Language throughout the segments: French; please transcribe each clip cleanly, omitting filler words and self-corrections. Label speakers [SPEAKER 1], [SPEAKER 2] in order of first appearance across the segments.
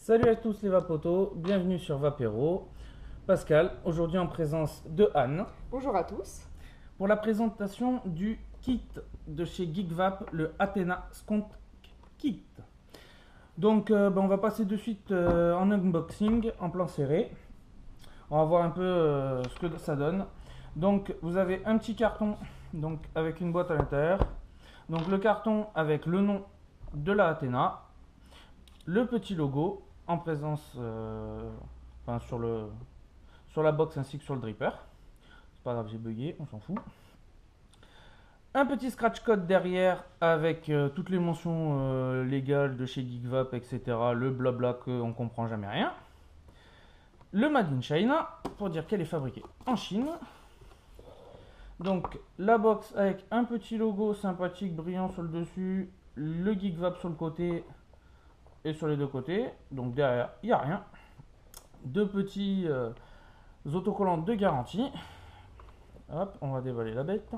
[SPEAKER 1] Salut à tous les vapotos, bienvenue sur Vapéro. Pascal, aujourd'hui en présence de Anne,
[SPEAKER 2] Bonjour à tous.
[SPEAKER 1] pour la présentation du kit de chez GeekVap, le Athena Skunk Kit. Donc on va passer de suite en unboxing, en plan serré. On va voir un peu ce que ça donne. Donc vous avez un petit carton donc, avec une boîte à l'intérieur. Donc le carton avec le nom de la Athena, le petit logo en présence sur la box ainsi que sur le dripper. C'est pas grave, j'ai bugué, on s'en fout. Un petit scratch code derrière avec toutes les mentions légales de chez GeekVap, etc. Le blabla qu'on comprend jamais rien. Le Made in China pour dire qu'elle est fabriquée en Chine. Donc la box avec un petit logo sympathique brillant sur le dessus, le GeekVap sur le côté et sur les deux côtés. Donc derrière il n'y a rien. Deux petits autocollants de garantie. Hop, on va déballer la bête.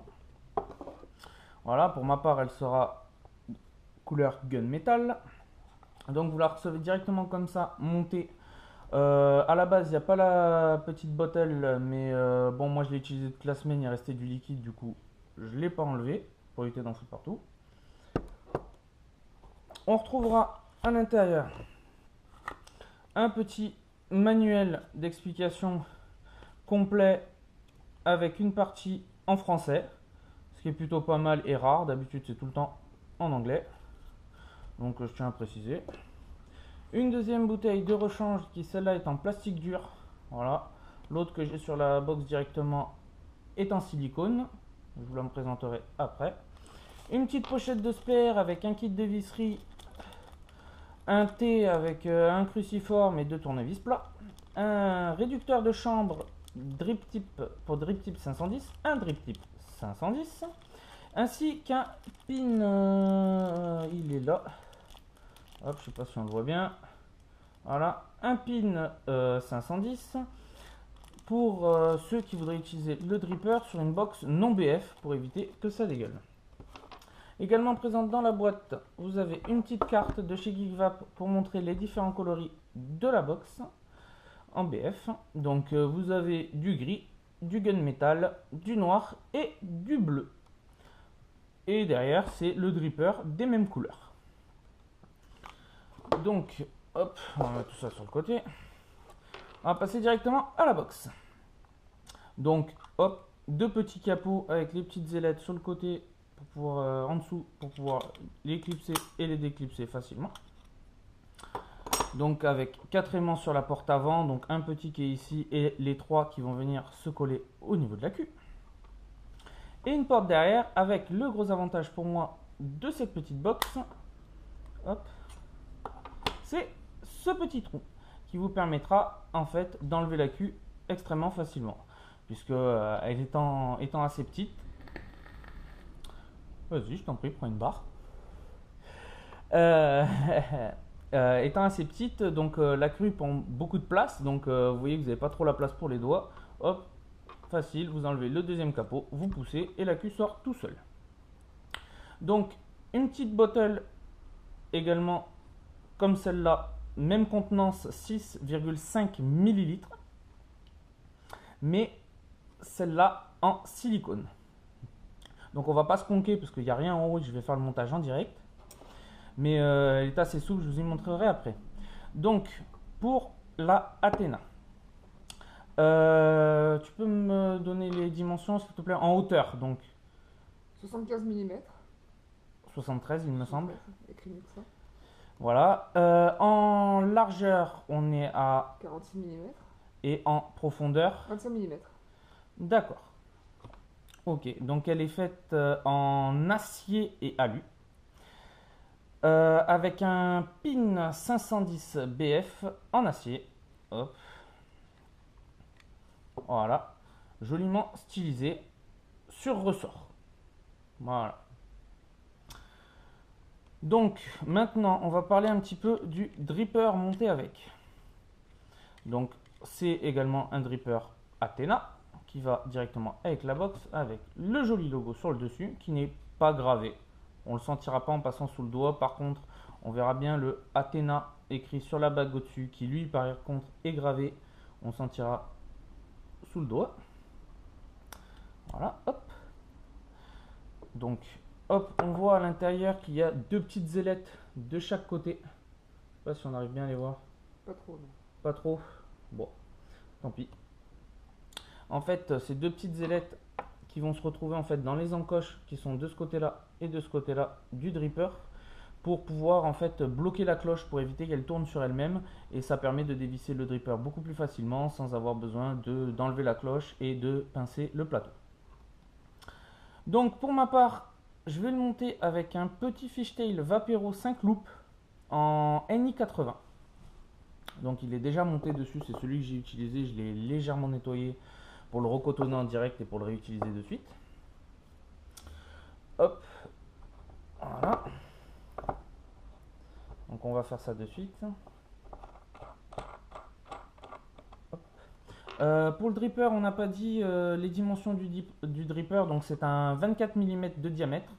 [SPEAKER 1] Voilà, pour ma part elle sera couleur gunmetal. Donc vous la recevez directement comme ça, montée. À la base, il n'y a pas la petite bottle, mais bon, moi je l'ai utilisé toute la semaine, il restait du liquide, du coup, je ne l'ai pas enlevé pour éviter d'en foutre partout. On retrouvera à l'intérieur un petit manuel d'explication complet avec une partie en français, ce qui est plutôt pas mal et rare. D'habitude, c'est tout le temps en anglais, donc je tiens à préciser. Une deuxième bouteille de rechange qui celle-là est en plastique dur. Voilà. L'autre que j'ai sur la box directement est en silicone. Je vous la présenterai après. Une petite pochette de spare avec un kit de visserie, un T avec un cruciforme et deux tournevis plats, un réducteur de chambre drip tip pour drip tip 510, un drip tip 510, ainsi qu'un pin, il est là. Hop, je sais pas si on le voit bien. Voilà, un pin 510 pour ceux qui voudraient utiliser le dripper sur une box non BF pour éviter que ça dégueule. Également présente dans la boîte, vous avez une petite carte de chez GeekVap pour montrer les différents coloris de la box en BF. Donc vous avez du gris, du gunmetal, du noir et du bleu. Et derrière, c'est le dripper des mêmes couleurs. Donc, hop, on va mettre tout ça sur le côté. On va passer directement à la box. Donc, hop, deux petits capots avec les petites ailettes sur le côté pour pouvoir, en dessous, pour pouvoir les clipser et les déclipser facilement. Donc, avec 4 aimants sur la porte avant, donc un petit qui est ici et les 3 qui vont venir se coller au niveau de la queue. Et une porte derrière avec le gros avantage pour moi de cette petite box. Hop. C'est ce petit trou qui vous permettra en fait d'enlever la queue extrêmement facilement, puisque elle étant assez petite. Vas-y, je t'en prie, prends une barre. Étant assez petite, donc la queue prend beaucoup de place, donc vous voyez que vous n'avez pas trop la place pour les doigts. Hop, facile, vous enlevez le deuxième capot, vous poussez et la queue sort tout seul. Donc une petite bottle également comme celle-là, même contenance 6,5 ml, mais celle-là en silicone. Donc on va pas se conquer parce qu'il n'y a rien en haut, je vais faire le montage en direct. Mais elle est assez souple, je vous y montrerai après. Donc pour la Athena, tu peux me donner les dimensions s'il te plaît en hauteur, donc
[SPEAKER 2] 75 mm.
[SPEAKER 1] 73 il me semble.
[SPEAKER 2] Écrit mieux que ça.
[SPEAKER 1] Voilà. En largeur, on est à
[SPEAKER 2] 46 mm.
[SPEAKER 1] et en profondeur.
[SPEAKER 2] 25 mm.
[SPEAKER 1] D'accord. Ok, donc elle est faite en acier et alu. Avec un pin 510 BF en acier. Hop. Voilà. Joliment stylisé sur ressort. Voilà. Donc maintenant on va parler un petit peu du dripper monté avec. Donc c'est également un dripper Athena qui va directement avec la box avec le joli logo sur le dessus qui n'est pas gravé. On ne le sentira pas en passant sous le doigt. Par contre on verra bien le Athena écrit sur la bague au-dessus, qui lui par contre est gravé. On sentira sous le doigt. Voilà, hop. Donc, hop, on voit à l'intérieur qu'il y a deux petites ailettes de chaque côté. Je sais pas si on arrive bien à les voir.
[SPEAKER 2] Pas trop, non.
[SPEAKER 1] Pas trop. Bon, tant pis. En fait, ces deux petites ailettes qui vont se retrouver en fait dans les encoches qui sont de ce côté-là et de ce côté-là du dripper pour pouvoir en fait bloquer la cloche pour éviter qu'elle tourne sur elle-même, et ça permet de dévisser le dripper beaucoup plus facilement sans avoir besoin d'enlever la cloche et de pincer le plateau. Donc pour ma part, je vais le monter avec un petit fishtail Vapero 5 loop en NI80. Donc il est déjà monté dessus, c'est celui que j'ai utilisé, je l'ai légèrement nettoyé pour le recotonner en direct et pour le réutiliser de suite. Hop, voilà. Donc on va faire ça de suite. Pour le dripper, on n'a pas dit les dimensions du dripper, donc c'est un 24 mm de diamètre.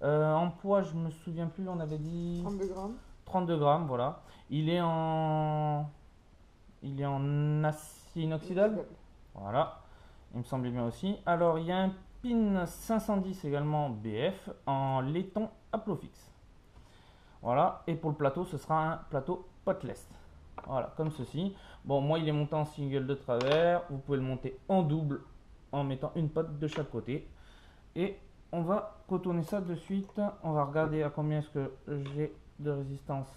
[SPEAKER 1] En poids, je me souviens plus, on avait dit
[SPEAKER 2] 32 grammes.
[SPEAKER 1] 32 grammes, voilà. Il est en acier inoxydable. Voilà, il me semblait bien aussi. Alors il y a un pin 510 également BF en laiton Aplofix. Voilà, et pour le plateau, ce sera un plateau potless. Voilà, comme ceci. Bon, moi il est monté en single de travers. Vous pouvez le monter en double en mettant une pote de chaque côté. Et on va cotonner ça de suite. On va regarder à combien est-ce que j'ai de résistance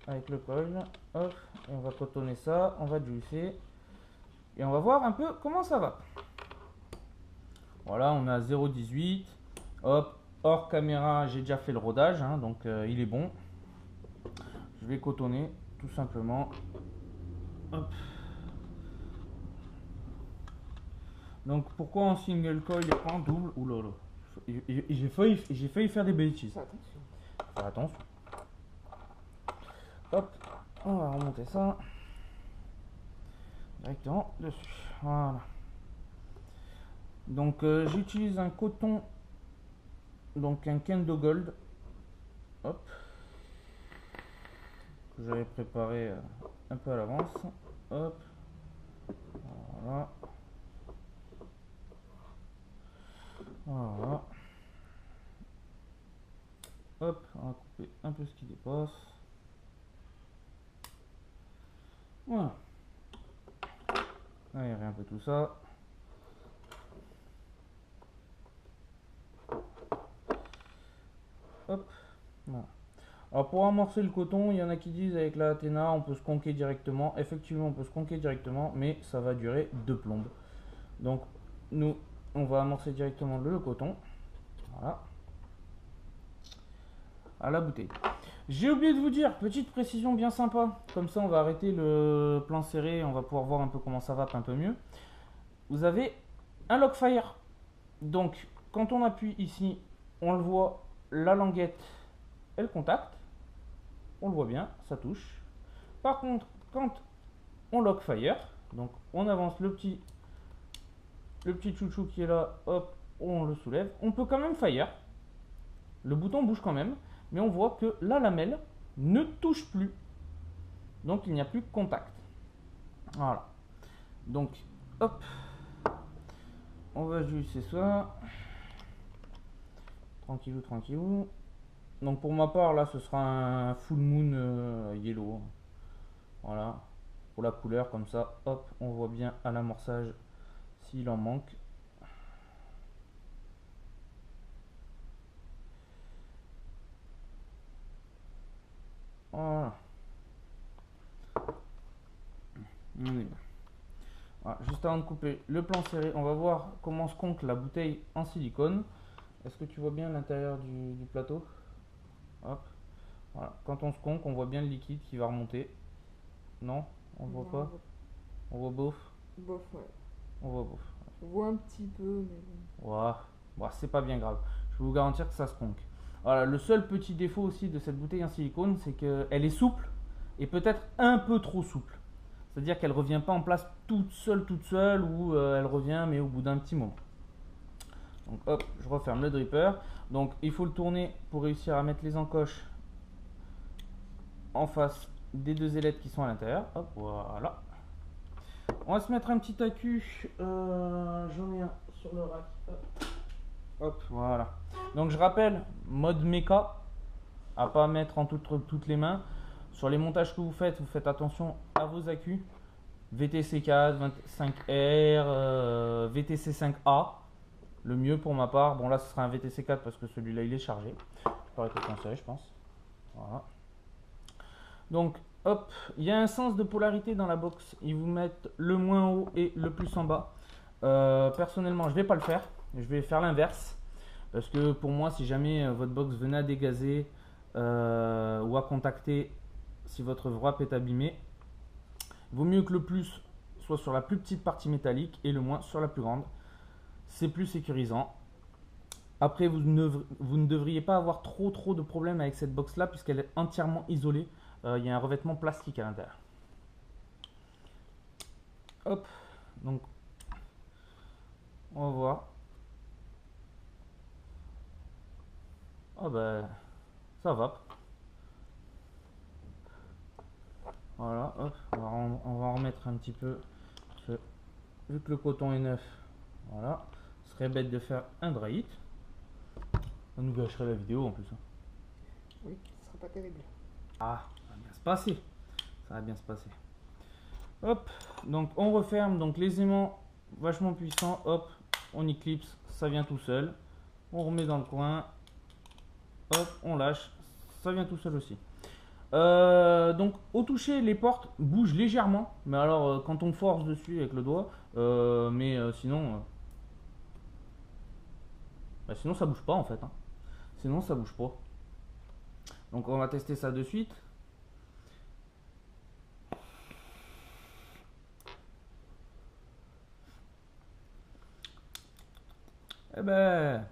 [SPEAKER 1] avec le coil. Hop, et on va cotonner ça. On va juicer. Et on va voir un peu comment ça va. Voilà, on a 0,18. Hop, hors caméra, j'ai déjà fait le rodage, hein, donc il est bon. Je vais cotonner tout simplement. Hop. Donc pourquoi en single coil et pas en double? Ouh là là. J'ai failli faire des bêtises.
[SPEAKER 2] Fais attention.
[SPEAKER 1] Faire attention. Hop, on va remonter ça directement dessus. Voilà. Donc j'utilise un coton, donc un Kendo Gold. Hop. Que j'avais préparé un peu à l'avance. Hop. Voilà. Voilà. Hop, on va couper un peu ce qui dépasse. Voilà. Aérer un peu tout ça. Hop. Voilà. Alors pour amorcer le coton, il y en a qui disent avec la Athena on peut se conquer directement. Effectivement on peut se conquer directement, mais ça va durer 2 plombes. Donc nous on va amorcer directement le coton. Voilà. À la bouteille. J'ai oublié de vous dire, petite précision bien sympa. Comme ça on va arrêter le plan serré, on va pouvoir voir un peu comment ça va un peu mieux. Vous avez un lockfire. Donc quand on appuie ici, on le voit, la languette elle contacte. On le voit bien, ça touche. Par contre, quand on lock fire, donc on avance le petit chouchou qui est là, hop, on le soulève. On peut quand même fire. Le bouton bouge quand même, mais on voit que la lamelle ne touche plus. Donc il n'y a plus de contact. Voilà. Donc, hop, on va ajuster ça. Tranquillou, tranquillou. Donc pour ma part, là, ce sera un full moon yellow. Voilà. Pour la couleur, comme ça, hop, on voit bien à l'amorçage s'il en manque. Voilà. On est bien. Voilà. Juste avant de couper le plan serré, on va voir comment se conque la bouteille en silicone. Est-ce que tu vois bien l'intérieur du plateau? Hop. Voilà. Quand on se conque, on voit bien le liquide qui va remonter. Non, on ne voit pas. On voit bof.
[SPEAKER 2] Bof, ouais.
[SPEAKER 1] On voit bof.
[SPEAKER 2] On voit un petit peu, mais bon.
[SPEAKER 1] Ouah. Bon, c'est pas bien grave. Je peux vous garantir que ça se conque. Voilà, le seul petit défaut aussi de cette bouteille en silicone, c'est qu'elle est souple et peut-être un peu trop souple. C'est-à-dire qu'elle ne revient pas en place toute seule, ou elle revient mais au bout d'un petit moment. Donc hop, je referme le dripper. Donc il faut le tourner pour réussir à mettre les encoches en face des deux ailettes qui sont à l'intérieur. Hop, voilà. On va se mettre un petit accu. J'en ai un sur le rack. Hop, voilà. Donc je rappelle, mode méca, à pas mettre en toutes les mains. Sur les montages que vous faites attention à vos accus. VTC 4, 25R, VTC 5A. Le mieux pour ma part, bon là ce sera un VTC 4 parce que celui-là il est chargé. Je peux arrêter de conseiller, je pense. Voilà. Donc hop, il y a un sens de polarité dans la box. Ils vous mettent le moins haut et le plus en bas. Personnellement, je vais pas le faire. Je vais faire l'inverse. Parce que pour moi, si jamais votre box venait à dégazer ou à contacter, si votre wrap est abîmé, il vaut mieux que le plus soit sur la plus petite partie métallique et le moins sur la plus grande. C'est plus sécurisant. Après, vous ne devriez pas avoir trop de problèmes avec cette box là puisqu'elle est entièrement isolée. Il y a un revêtement plastique à l'intérieur. Hop, donc on va voir. Ah ben, ça va. Voilà, hop, on va en remettre un petit peu. Vu que le coton est neuf, voilà. Ce serait bête de faire un dry it. Ça nous gâcherait la vidéo en plus. Hein.
[SPEAKER 2] Oui, ce sera pas terrible.
[SPEAKER 1] Ah, ça va bien se passer. Ça va bien se passer. Hop, donc on referme. Donc les aimants vachement puissants. Hop, on éclipse. Ça vient tout seul. On remet dans le coin. Hop, on lâche. Ça vient tout seul aussi. Donc au toucher, les portes bougent légèrement. Mais alors quand on force dessus avec le doigt. Sinon ça bouge pas en fait. Hein. Sinon ça bouge pas. Donc on va tester ça de suite. Eh ben,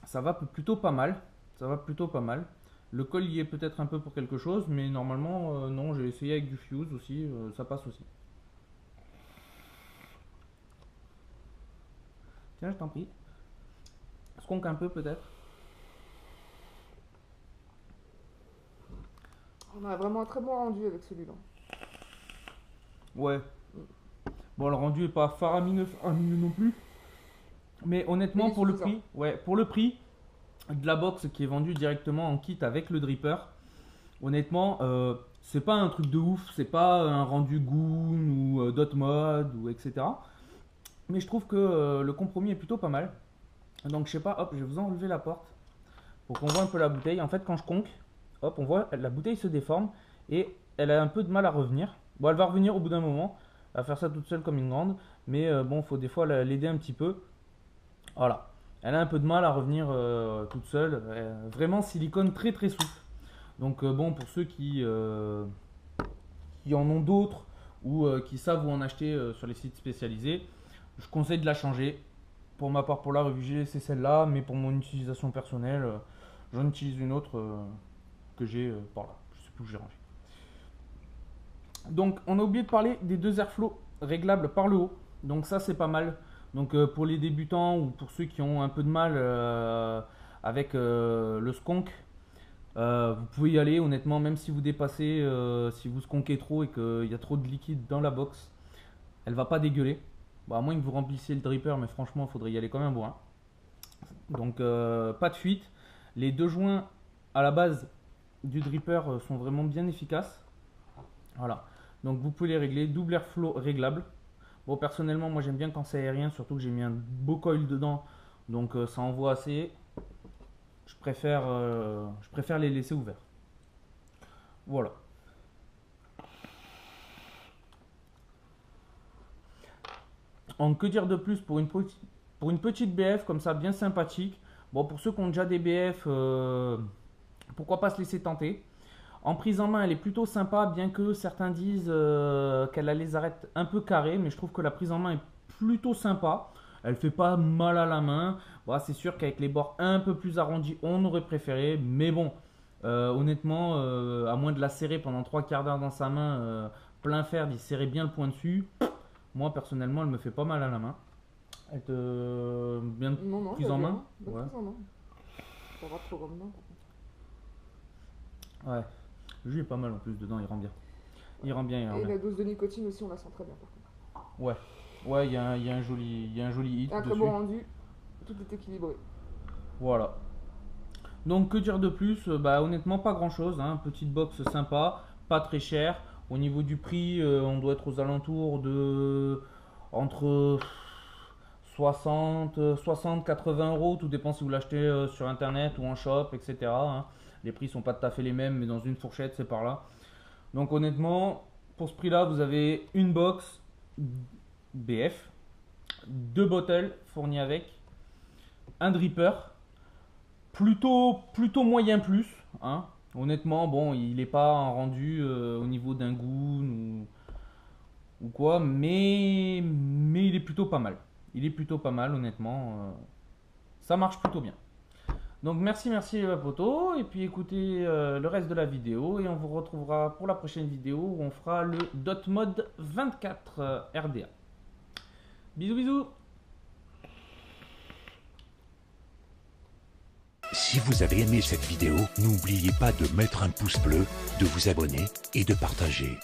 [SPEAKER 1] ça va plutôt pas mal. Ça va plutôt pas mal. Le col y est peut-être un peu pour quelque chose, mais normalement, non, j'ai essayé avec du fuse aussi, ça passe aussi. Tiens, je t'en prie. Sconk un peu peut-être.
[SPEAKER 2] On a vraiment un très bon rendu avec celui-là.
[SPEAKER 1] Ouais. Bon, le rendu est pas faramineux non plus. Mais honnêtement, pour le prix, pour le prix de la box qui est vendue directement en kit avec le dripper, honnêtement, c'est pas un truc de ouf, c'est pas un rendu Goon ou Dotmod ou etc. Mais je trouve que le compromis est plutôt pas mal. Donc je sais pas, hop, je vais vous enlever la porte pour qu'on voit un peu la bouteille. En fait, quand je conque, hop, on voit la bouteille se déforme et elle a un peu de mal à revenir. Bon, elle va revenir au bout d'un moment, elle va faire ça toute seule comme une grande, mais bon, faut des fois l'aider un petit peu. Voilà, elle a un peu de mal à revenir toute seule. Vraiment silicone très très souple. Donc bon, pour ceux qui en ont d'autres ou qui savent où en acheter sur les sites spécialisés, je conseille de la changer. Pour ma part, pour la réfugier, c'est celle-là, mais pour mon utilisation personnelle, j'en utilise une autre que j'ai par là. Je sais plus où j'ai rangé. Donc, on a oublié de parler des deux airflow réglables par le haut. Donc ça, c'est pas mal. Donc pour les débutants ou pour ceux qui ont un peu de mal avec le skunk, vous pouvez y aller honnêtement, même si vous dépassez, si vous skonkez trop et qu'il y a trop de liquide dans la box, elle va pas dégueuler. Bon, à moins que vous remplissiez le dripper, mais franchement, il faudrait y aller comme un bourrin. Donc pas de fuite. Les deux joints à la base du dripper sont vraiment bien efficaces. Voilà. Donc vous pouvez les régler. Double airflow réglable. Bon, personnellement, moi j'aime bien quand c'est aérien, surtout que j'ai mis un beau coil dedans, donc ça envoie assez. Je préfère les laisser ouverts. Voilà. Donc, que dire de plus pour une petite BF comme ça, bien sympathique. Bon, pour ceux qui ont déjà des BF, pourquoi pas se laisser tenter. En prise en main, elle est plutôt sympa, bien que certains disent qu'elle a les arêtes un peu carrées, mais je trouve que la prise en main est plutôt sympa. Elle fait pas mal à la main. Bon, c'est sûr qu'avec les bords un peu plus arrondis, on aurait préféré, mais bon, honnêtement, à moins de la serrer pendant 3 quarts d'heure dans sa main, plein fer, d'y serrer bien le point dessus, moi personnellement, elle me fait pas mal à la main. Elle te bien prise en main.
[SPEAKER 2] Ouais. Prise en main. Ça va trop comme main.
[SPEAKER 1] Ouais. Le jus est pas mal en plus dedans, il rend bien. Il rend bien, il rend
[SPEAKER 2] Et
[SPEAKER 1] bien.
[SPEAKER 2] la dose de nicotine aussi, on la sent très bien par contre.
[SPEAKER 1] Ouais, ouais, il y a un joli hit
[SPEAKER 2] Un très
[SPEAKER 1] dessus.
[SPEAKER 2] bon rendu, tout est équilibré.
[SPEAKER 1] Voilà. Donc que dire de plus? Bah honnêtement pas grand chose, hein. Petite box sympa, pas très cher. Au niveau du prix, on doit être aux alentours de entre 60, 80 €, tout dépend si vous l'achetez sur internet ou en shop, etc. hein. Les prix sont pas tout à fait les mêmes, mais dans une fourchette c'est par là. Donc honnêtement, pour ce prix-là, vous avez une box BF, deux bottles fournies avec, un dripper, plutôt moyen plus, hein. Honnêtement, bon, il n'est pas en rendu au niveau d'un goût ou quoi, mais il est plutôt pas mal. Il est plutôt pas mal, honnêtement. Ça marche plutôt bien. Donc merci les potos, et puis écoutez le reste de la vidéo, et on vous retrouvera pour la prochaine vidéo où on fera le DotMod 24 RDA. Bisous bisous.
[SPEAKER 3] Si vous avez aimé cette vidéo, n'oubliez pas de mettre un pouce bleu, de vous abonner et de partager.